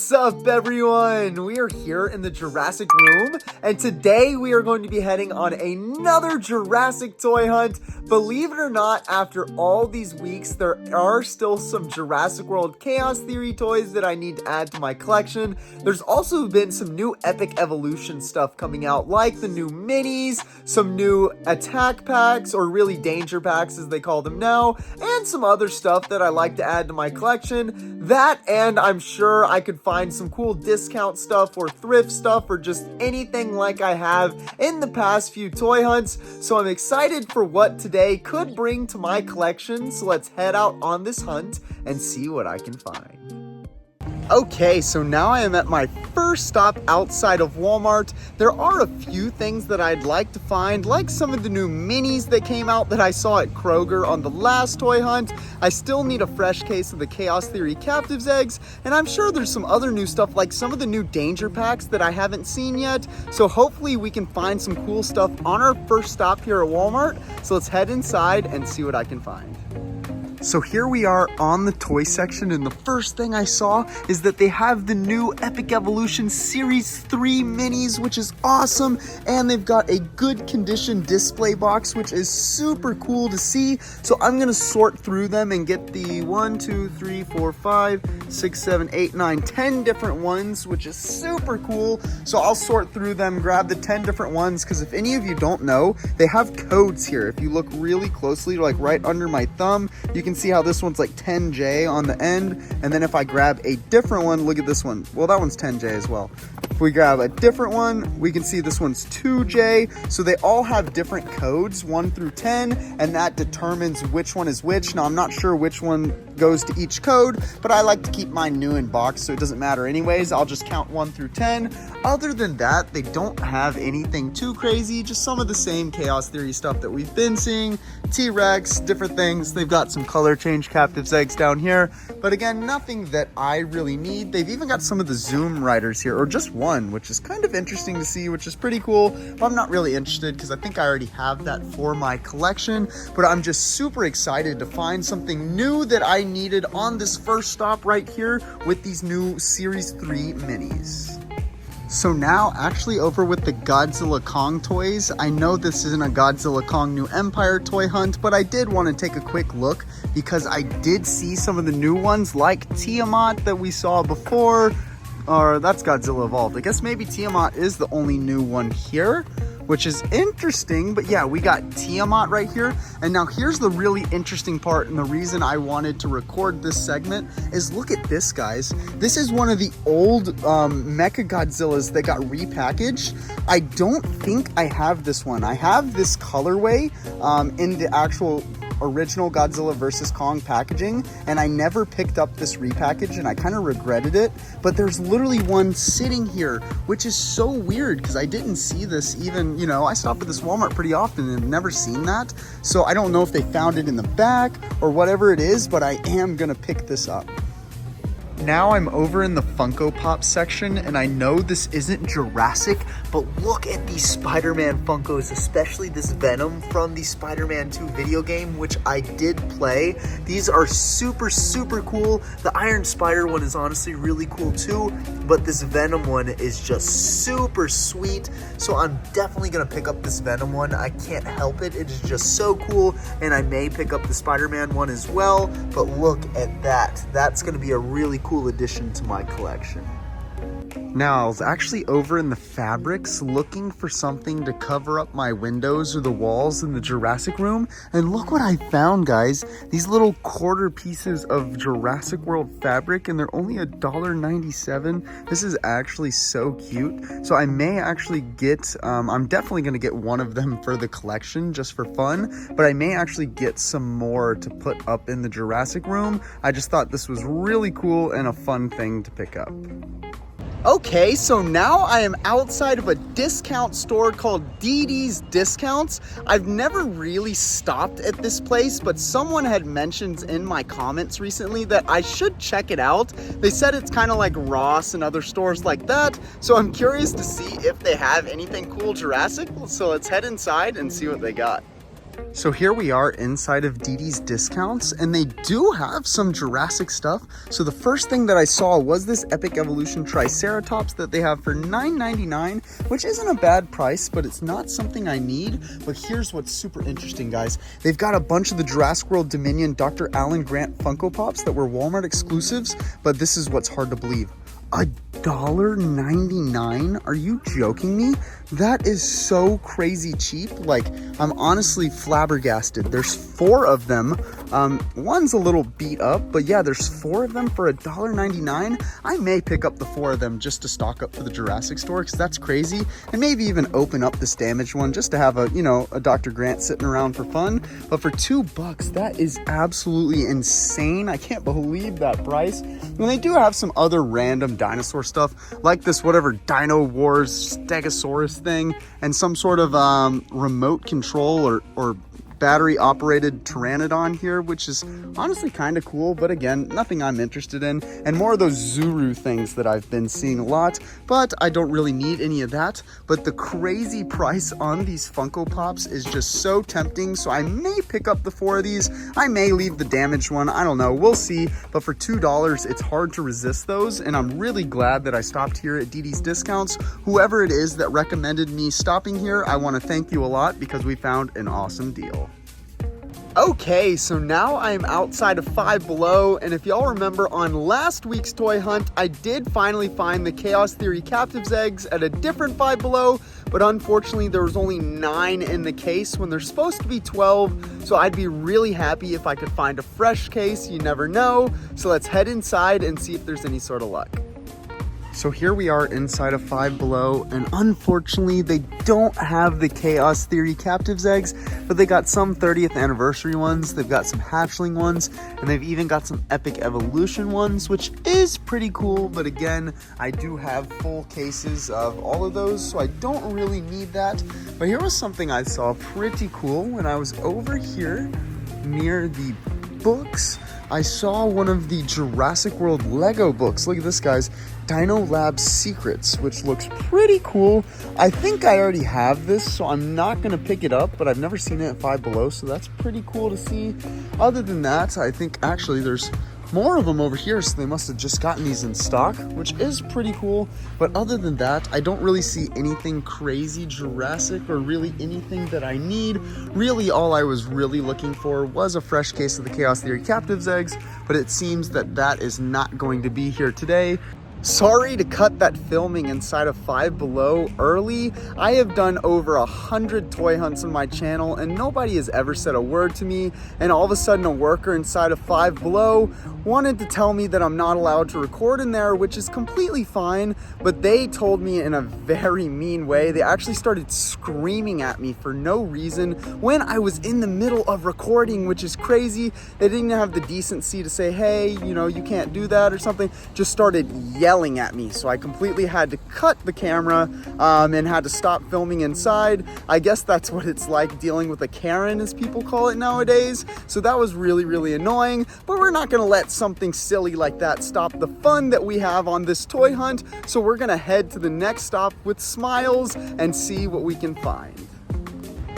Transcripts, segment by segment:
What's up, everyone? We are here in the Jurassic room, and today we are going to be heading on another Jurassic toy hunt. Believe it or not, after all these weeks, there are still some Jurassic World Chaos Theory toys that I need to add to my collection. There's also been some new Epic Evolution stuff coming out, like the new minis, some new attack packs, or really danger packs as they call them now, and some other stuff that I like to add to my collection. That, and I'm sure I could find some cool discount stuff or thrift stuff or just anything like I have in the past few toy hunts. So I'm excited for what today could bring to my collection. So let's head out on this hunt and see what I can find. Okay, so now I am at my first stop outside of Walmart. There are a few things that I'd like to find, like some of the new minis that came out that I saw at Kroger on the last toy hunt. I still need a fresh case of the Chaos Theory Captives eggs, and I'm sure there's some other new stuff like some of the new danger packs that I haven't seen yet. So hopefully we can find some cool stuff on our first stop here at Walmart. So let's head inside and see what I can find. So here we are on the toy section, and the first thing I saw is that they have the new Epic Evolution Series 3 minis, which is awesome, and they've got a good condition display box, which is super cool to see. So I'm gonna sort through them and get the 1, 2, 3, 4, 5, 6, 7, 8, 9, 10 different ones, which is super cool. So I'll sort through them, grab the 10 different ones, because if any of you don't know, they have codes here. If you look really closely, like right under my thumb, you can see how this one's like 10J on the end, and then if I grab a different one, look at this one. Well, that one's 10J as well. If we grab a different one, we can see this one's 2J. So they all have different codes, 1 through 10, and that determines which one is which. Now, I'm not sure which one goes to each code, but I like to keep mine new in box, so it doesn't matter anyways. I'll just count 1 through 10. Other than that, they don't have anything too crazy, just some of the same Chaos Theory stuff that we've been seeing. T-Rex, different things. They've got some color change Captives eggs down here, but again, nothing that I really need. They've even got some of the Zoom riders here, or just one, which is kind of interesting to see, which is pretty cool, but I'm not really interested because I think I already have that for my collection. But I'm just super excited to find something new that I needed on this first stop right here with these new Series 3 minis. So now, actually over with the Godzilla Kong toys, I know this isn't a Godzilla Kong New Empire toy hunt, but I did want to take a quick look because I did see some of the new ones like Tiamat that we saw before, or that's Godzilla Evolved. I guess maybe Tiamat is the only new one here, which is interesting. But yeah, we got Tiamat right here. And now here's the really interesting part, and the reason I wanted to record this segment is look at this, guys. This is one of the old Mecha Godzillas that got repackaged. I don't think I have this one. I have this colorway in the actual original Godzilla vs. Kong packaging, and I never picked up this repackage, and I kind of regretted it. But there's literally one sitting here, which is so weird because I didn't see this even, you know, I stop at this Walmart pretty often and never seen that. So I don't know if they found it in the back or whatever it is, but I am gonna pick this up. Now I'm over in the Funko Pop section, and I know this isn't Jurassic, but look at these Spider-Man Funkos, especially this Venom from the Spider-Man 2 video game, which I did play. These are super, super cool. The Iron Spider one is honestly really cool too, but this Venom one is just super sweet. So I'm definitely gonna pick up this Venom one. I can't help it. It is just so cool, and I may pick up the Spider-Man one as well, but look at that. That's gonna be a really cool addition to my collection. Now, I was actually over in the fabrics looking for something to cover up my windows or the walls in the Jurassic room, and look what I found, guys. These little quarter pieces of Jurassic World fabric, and they're only $1.97. This is actually so cute. So I may actually get, I'm definitely gonna get one of them for the collection just for fun, but I may actually get some more to put up in the Jurassic room. I just thought this was really cool and a fun thing to pick up. Okay, so now I am outside of a discount store called DD's Discounts. I've never really stopped at this place, but someone had mentioned in my comments recently that I should check it out. They said it's kind of like Ross and other stores like that, so I'm curious to see if they have anything cool Jurassic. So let's head inside and see what they got. So here we are inside of DD's Discounts, and they do have some Jurassic stuff. So the first thing that I saw was this Epic Evolution Triceratops that they have for $9.99, which isn't a bad price, but it's not something I need. But here's what's super interesting, guys. They've got a bunch of the Jurassic World Dominion Dr. Alan Grant Funko Pops that were Walmart exclusives, but this is what's hard to believe. $1.99? Are you joking me? That is so crazy cheap. Like, I'm honestly flabbergasted. There's 4 of them. One's a little beat up, but yeah, there's 4 of them for $1.99. I may pick up the 4 of them just to stock up for the Jurassic store, because that's crazy. And maybe even open up this damaged one just to have a Dr. Grant sitting around for fun. But for $2, that is absolutely insane. I can't believe that price. And they do have some other random dinosaur stuff, like this whatever Dino Wars Stegosaurus thing, and some sort of remote control or battery operated pteranodon here, which is honestly kind of cool, but again, nothing I'm interested in. And more of those Zuru things that I've been seeing a lot, but I don't really need any of that. But the crazy price on these Funko Pops is just so tempting, so I may pick up the 4 of these. I may leave the damaged one, I don't know, we'll see. But for $2, it's hard to resist those, and I'm really glad that I stopped here at DD's Discounts. Whoever it is that recommended me stopping here, I want to thank you a lot, because we found an awesome deal. Okay, so now I am outside of Five Below, and if y'all remember on last week's toy hunt, I did finally find the Chaos Theory Captives eggs at a different Five Below, but unfortunately there was only 9 in the case when there's supposed to be 12, so I'd be really happy if I could find a fresh case. You never know. So let's head inside and see if there's any sort of luck. So here we are inside of Five Below, and unfortunately they don't have the Chaos Theory Captives eggs, but they got some 30th anniversary ones, they've got some hatchling ones, and they've even got some Epic Evolution ones, which is pretty cool. But again, I do have full cases of all of those, so I don't really need that. But here was something I saw pretty cool when I was over here near the books. I saw one of the Jurassic World Lego books. Look at this, guys. Dino Lab Secrets, which looks pretty cool. I think I already have this, so I'm not going to pick it up, but I've never seen it at Five Below, so that's pretty cool to see. Other than that, I think actually there's more of them over here, so they must have just gotten these in stock, which is pretty cool. But other than that, I don't really see anything crazy Jurassic or really anything that I need. Really, all I was really looking for was a fresh case of the Chaos Theory Captives eggs, but it seems that that is not going to be here today. Sorry to cut that filming inside of Five Below early. I have done over 100 toy hunts on my channel, and nobody has ever said a word to me. And all of a sudden a worker inside of Five Below wanted to tell me that I'm not allowed to record in there, which is completely fine, but they told me in a very mean way. They actually started screaming at me for no reason when I was in the middle of recording, which is crazy. They didn't have the decency to say, hey, you can't do that or something. Just started yelling at me, so I completely had to cut the camera and had to stop filming inside. I guess that's what it's like dealing with a Karen, as people call it nowadays. So that was really, really annoying, but we're not gonna let something silly like that stop the fun that we have on this toy hunt. So we're gonna head to the next stop with Smiles and see what we can find.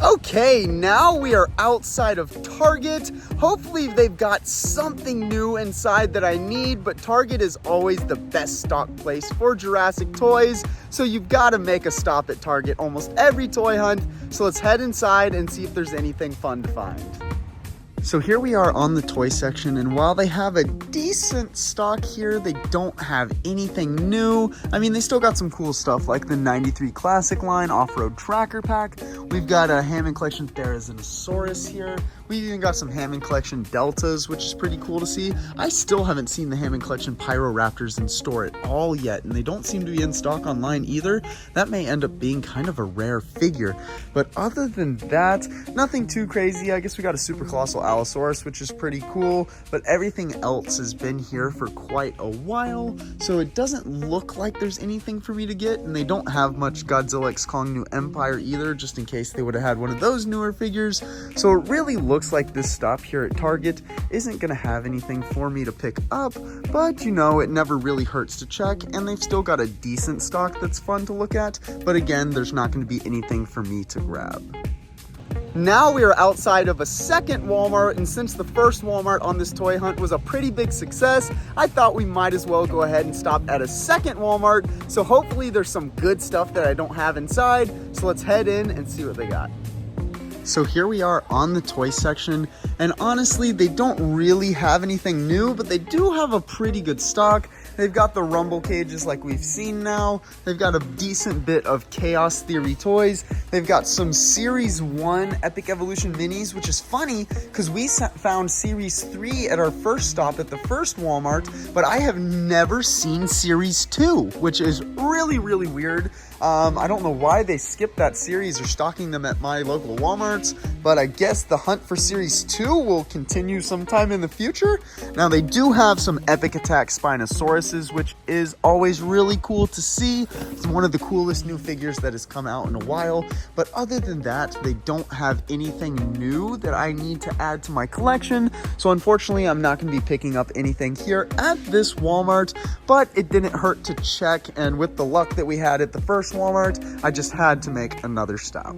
Okay, now we are outside of Target. Hopefully they've got something new inside that I need, but Target is always the best stock place for Jurassic toys, so you've got to make a stop at Target almost every toy hunt. So let's head inside and see if there's anything fun to find. So here we are on the toy section, and while they have a decent stock here, they don't have anything new. I mean, they still got some cool stuff like the 93 Classic line off-road tracker pack. We've got a Hammond Collection Therizinosaurus here. We've even got some Hammond Collection Deltas, which is pretty cool to see. I still haven't seen the Hammond Collection Pyroraptors in store at all yet, and they don't seem to be in stock online either. That may end up being kind of a rare figure. But other than that, nothing too crazy. I guess we got a Super Colossal Allosaurus, which is pretty cool, but everything else has been here for quite a while, so it doesn't look like there's anything for me to get, and they don't have much Godzilla x Kong New Empire either, just in case they would have had one of those newer figures. So it really looks like this stop here at Target isn't going to have anything for me to pick up, but it never really hurts to check, and they've still got a decent stock that's fun to look at, but again, there's not going to be anything for me to grab. Now we are outside of a second Walmart, and since the first Walmart on this toy hunt was a pretty big success, I thought we might as well go ahead and stop at a second Walmart. So hopefully there's some good stuff that I don't have inside. So let's head in and see what they got. So here we are on the toy section, and honestly, they don't really have anything new, but they do have a pretty good stock. They've got the rumble cages like we've seen now. They've got a decent bit of Chaos Theory toys. They've got some Series 1 Epic Evolution minis, which is funny because we found Series 3 at our first stop at the first Walmart, but I have never seen Series 2, which is really, really weird. I don't know why they skipped that series or stocking them at my local Walmarts, but I guess the hunt for Series 2 will continue sometime in the future. Now, they do have some Epic Attack Spinosauruses, which is always really cool to see. It's one of the coolest new figures that has come out in a while, but other than that, they don't have anything new that I need to add to my collection. So unfortunately, I'm not going to be picking up anything here at this Walmart, but it didn't hurt to check, and with the luck that we had at the first Walmart, I just had to make another stop.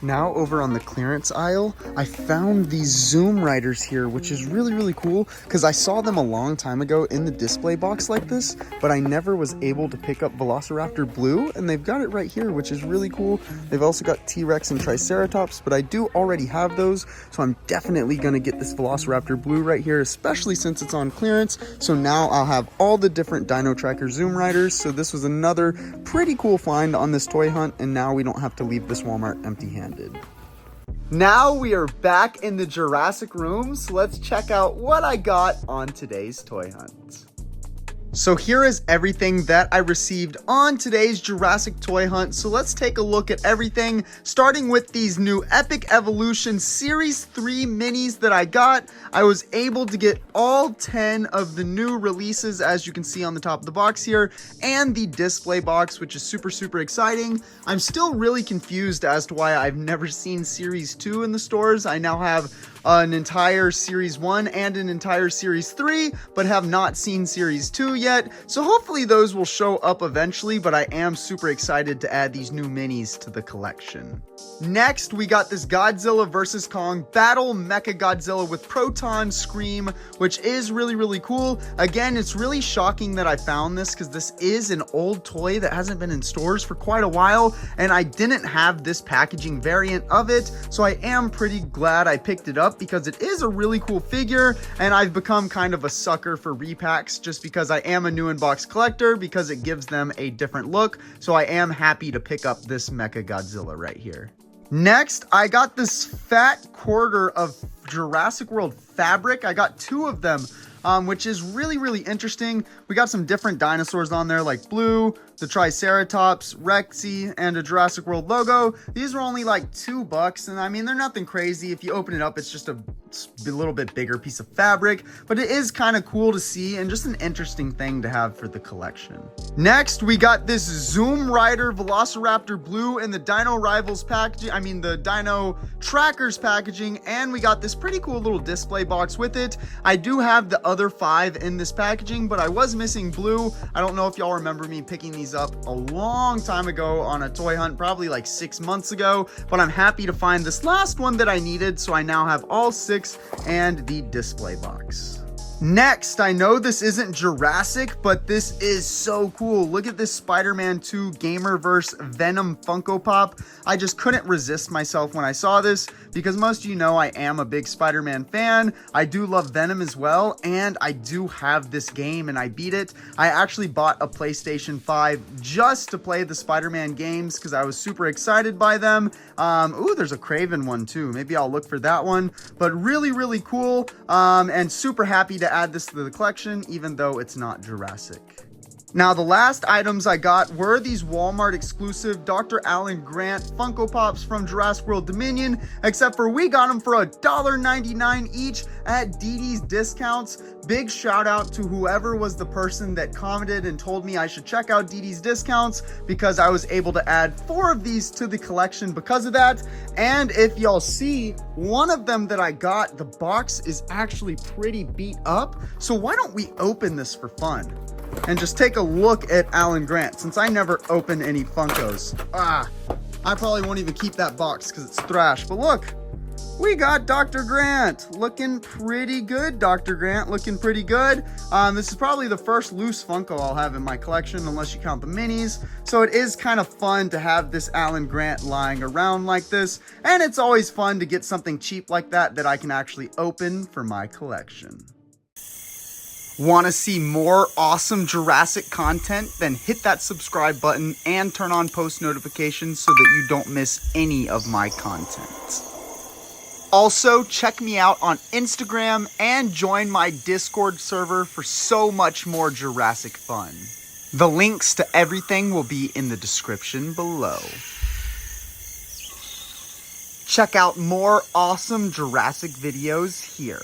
Now over on the clearance aisle, I found these Zoom Riders here, which is really, really cool because I saw them a long time ago in the display box like this, but I never was able to pick up Velociraptor Blue, and they've got it right here, which is really cool. They've also got T-Rex and Triceratops, but I do already have those, so I'm definitely going to get this Velociraptor Blue right here, especially since it's on clearance. So now I'll have all the different Dino Tracker Zoom Riders, so this was another pretty cool find on this toy hunt, and now we don't have to leave this Walmart empty-handed. Now we are back in the Jurassic room, so let's check out what I got on today's toy hunt. So here is everything that I received on today's Jurassic Toy Hunt. So let's take a look at everything, starting with these new Epic Evolution Series 3 minis that I got. I was able to get all 10 of the new releases, as you can see on the top of the box here, and the display box, which is super, super exciting. I'm still really confused as to why I've never seen Series 2 in the stores. I now have an entire Series 1 and an entire Series 3, but have not seen Series 2 yet. So hopefully those will show up eventually, but I am super excited to add these new minis to the collection. Next, we got this Godzilla vs. Kong Battle Mecha Godzilla with Proton Scream, which is really, really cool. Again, it's really shocking that I found this because this is an old toy that hasn't been in stores for quite a while, and I didn't have this packaging variant of it, so I am pretty glad I picked it up because it is a really cool figure, and I've become kind of a sucker for repacks just because I am a new in-box collector because it gives them a different look, so I am happy to pick up this Mecha Godzilla right here. Next, I got this fat quarter of Jurassic World fabric. I got 2 of them, which is really, really interesting. We got some different dinosaurs on there like Blue, the Triceratops, Rexy, and a Jurassic World logo. These were only like $2, and I mean, they're nothing crazy. If you open it up, it's just a little bit bigger piece of fabric, but it is kind of cool to see and just an interesting thing to have for the collection. Next, we got this Zoom Rider Velociraptor Blue in the Dino Rivals packaging, the Dino Trackers packaging, and we got this pretty cool little display box with it. I do have the other 5 in this packaging, but I was missing Blue. I don't know if y'all remember me picking these up a long time ago on a toy hunt, probably like 6 months ago, but I'm happy to find this last one that I needed, so I now have all 6 and the display box. Next, I know this isn't Jurassic, but this is so cool. Look at this Spider-Man 2 Gamerverse Venom Funko Pop. I just couldn't resist myself when I saw this because most of you know I am a big Spider-Man fan. I do love Venom as well, and I do have this game and I beat it. I actually bought a PlayStation 5 just to play the Spider-Man games because I was super excited by them. Ooh, there's a Kraven one too. Maybe I'll look for that one, but really, really cool, and super happy to add this to the collection, even though it's not Jurassic. Now, the last items I got were these Walmart exclusive Dr. Alan Grant Funko Pops from Jurassic World Dominion, except for we got them for $1.99 each at DD's Discounts. Big shout out to whoever was the person that commented and told me I should check out DD's Discounts because I was able to add 4 of these to the collection because of that. And if y'all see, one of them that I got, the box is actually pretty beat up. So why don't we open this for fun and just take a look at Alan Grant, since I never open any Funkos. I probably won't even keep that box because it's thrash. But look, we got Dr. Grant looking pretty good. Dr. Grant looking pretty good. This is probably the first loose Funko I'll have in my collection, unless you count the minis. So it is kind of fun to have this Alan Grant lying around like this. And it's always fun to get something cheap like that I can actually open for my collection. Want to see more awesome Jurassic content? Then hit that subscribe button and turn on post notifications so that you don't miss any of my content. Also, check me out on Instagram and join my Discord server for so much more Jurassic fun. The links to everything will be in the description below. Check out more awesome Jurassic videos here.